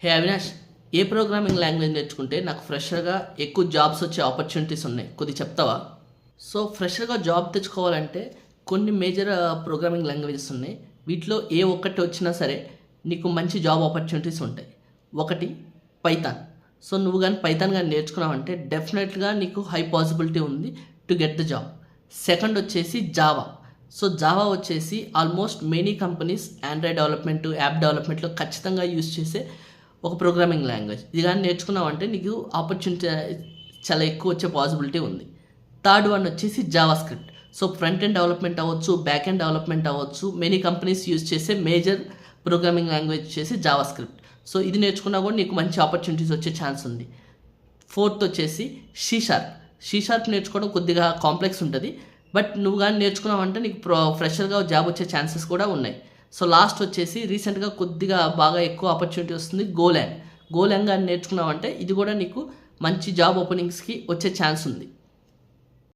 హే అవినాష్, ఏ programming language నేర్చుకుంటే నాకు ఫ్రెషర్గా ఎక్కువ జాబ్స్ వచ్చే ఆపర్చునిటీస్ ఉన్నాయి, కొద్దిగా చెప్తావా? సో ఫ్రెషర్గా జాబ్ తెచ్చుకోవాలంటే కొన్ని మేజర్ ప్రోగ్రామింగ్ లాంగ్వేజెస్ ఉన్నాయి. వీటిలో ఏ ఒక్కటి వచ్చినా సరే నీకు మంచి జాబ్ ఆపర్చునిటీస్ ఉంటాయి. ఒకటి పైథాన్. సో నువ్వు కానీ పైథాన్ కానీ నేర్చుకున్నావంటే డెఫినెట్గా నీకు హై పాసిబిలిటీ ఉంది to get the job. Second వచ్చేసి జావా. సో జావా వచ్చేసి almost many companies Android development, app డెవలప్మెంట్లో ఖచ్చితంగా యూజ్ చేసే ఒక ప్రోగ్రామింగ్ లాంగ్వేజ్. ఇది కానీ నేర్చుకున్నావంటే నీకు ఆపర్చునిటీ చాలా ఎక్కువ వచ్చే పాసిబిలిటీ ఉంది. థర్డ్ వన్ వచ్చేసి Java script. So front end development అవ్వచ్చు, బ్యాక్ ఎండ్ డెవలప్మెంట్ అవ్వచ్చు, మెనీ కంపెనీస్ యూజ్ చేసే మేజర్ ప్రోగ్రామింగ్ లాంగ్వేజ్ వచ్చేసి జావా స్క్రిప్ట్. సో ఇది నేర్చుకున్నా కూడా నీకు మంచి ఆపర్చునిటీస్ వచ్చే ఛాన్స్ ఉంది. ఫోర్త్ వచ్చేసి షీ షార్ప్ నేర్చుకోవడం కొద్దిగా కాంప్లెక్స్ ఉంటుంది, బట్ నువ్వు కానీ నేర్చుకున్నావంటే నీకు ఫ్రెషర్గా జాబ్ వచ్చే ఛాన్సెస్ కూడా ఉన్నాయి. సో లాస్ట్ వచ్చేసి రీసెంట్గా కొద్దిగా బాగా ఎక్కువ ఆపర్చునిటీ వస్తుంది గోలాంగ్ కానీ నేర్చుకున్నావంటే ఇది కూడా నీకు మంచి జాబ్ ఓపెనింగ్స్కి వచ్చే ఛాన్స్ ఉంది.